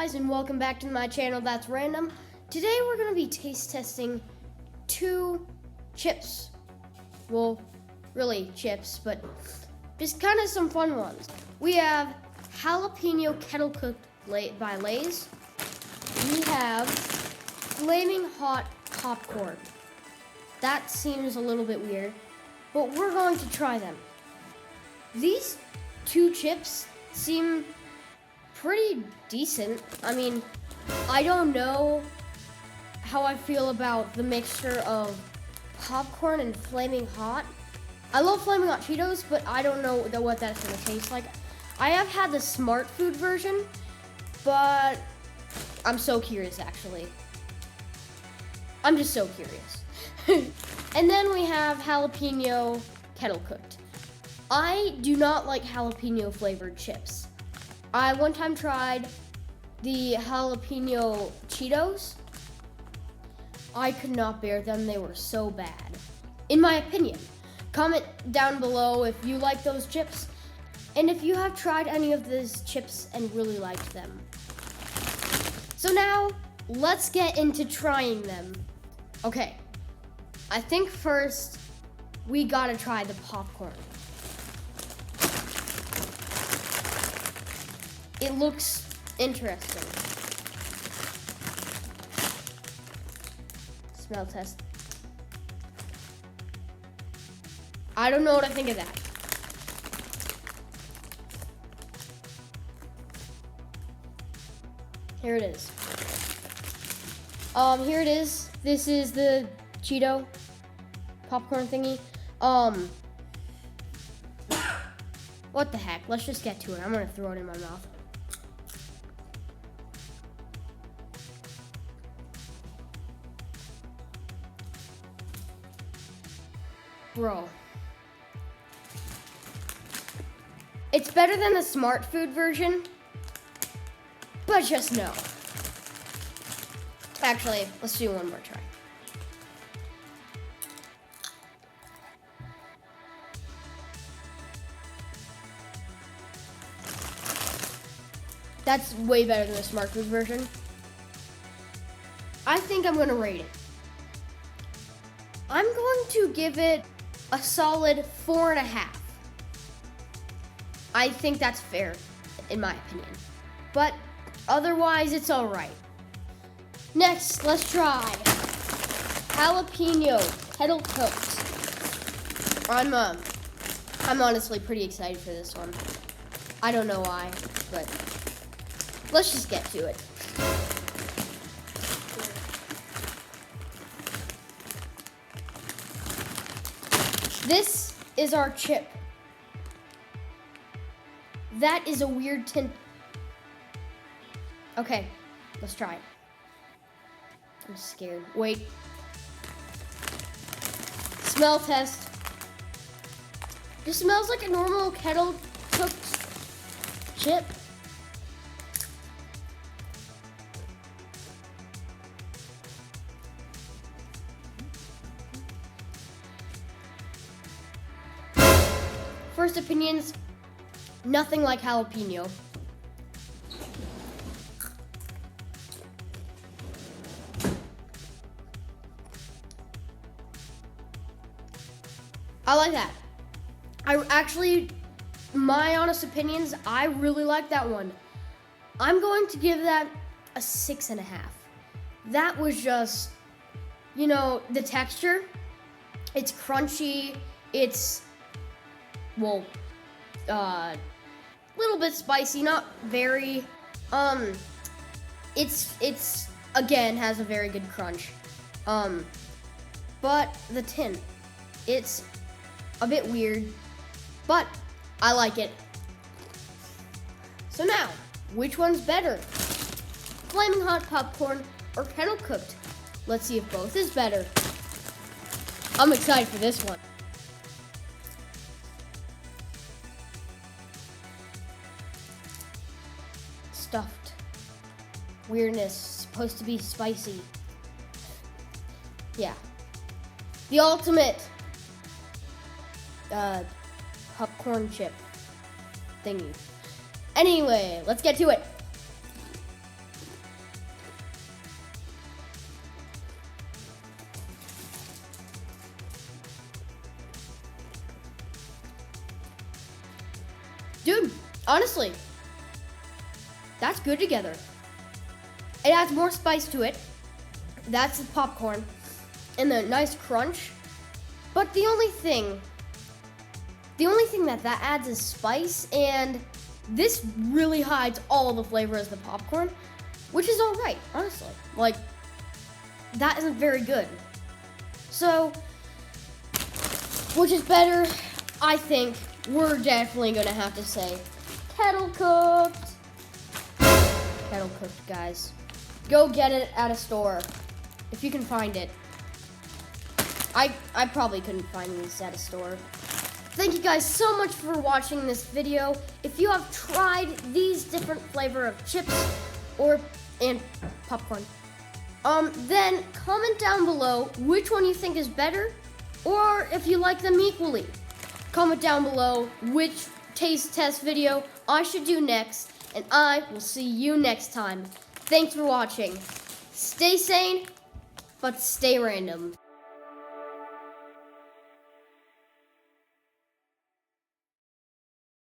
guys, and welcome back to my channel, That's Random. Today we're going to be taste testing two chips. Well, really chips, but just kind of some fun ones. We have jalapeno kettle cooked by Lay's. We have flaming hot popcorn. That seems a little bit weird, but we're going to try them. These two chips seem pretty decent. I mean, I don't know how I feel about the mixture of popcorn and flaming hot. I love flaming hot Cheetos, but I don't know what that's gonna taste like. I have had the smart food version, but I'm so curious actually. I'm just so curious. And then we have jalapeno kettle cooked. I do not like jalapeno flavored chips. I one time tried the jalapeno Cheetos. I could not bear them. They were so bad, in my opinion. Comment down below if you like those chips and if you have tried any of these chips and really liked them. So now, let's get into trying them. Okay, I think first we gotta try the popcorn. It looks interesting. Smell test. I don't know what I think of that. Here it is. Here it is. This is the Cheeto popcorn thingy. What the heck? Let's just get to it. I'm gonna throw it in my mouth. Bro. It's better than the smart food version, but just no. Actually, let's do one more try. That's way better than the smart food version. I think I'm gonna rate it. I'm going to give it a solid 4.5. I think that's fair, in my opinion. But otherwise, it's all right. Next, let's try jalapeno kettle cooked. I'm honestly pretty excited for this one. I don't know why, but let's just get to it. This is our chip. That is a weird tint. Okay, let's try it. I'm scared. Wait. Smell test. This smells like a normal kettle cooked chip. First opinions, nothing like jalapeno. I like that. My honest opinions, I really like that one. I'm going to give that a 6.5. That was just, the texture. It's crunchy. It's, well, little bit spicy, not very. It's again has a very good crunch. But the tint, it's a bit weird, but I like it. So now, which one's better? Flaming hot popcorn or kettle cooked? Let's see if both is better. I'm excited for this one. Stuffed weirdness, supposed to be spicy. Yeah, the ultimate popcorn chip thingy. Anyway, let's get to it. Dude, honestly, that's good together. It adds more spice to it. That's the popcorn and the nice crunch. But the only thing that adds is spice, and this really hides all the flavor as the popcorn, which is all right, honestly. Like, that isn't very good. So, which is better? I think we're definitely gonna have to say kettle cooked. Kettle cooked, guys. Go get it at a store if you can find it. I probably couldn't find these at a store. Thank you guys so much for watching this video. If you have tried these different flavor of chips and popcorn, then comment down below which one you think is better, or if you like them equally. Comment down below which taste test video I should do next, and I will see you next time. Thanks for watching. Stay sane, but stay random.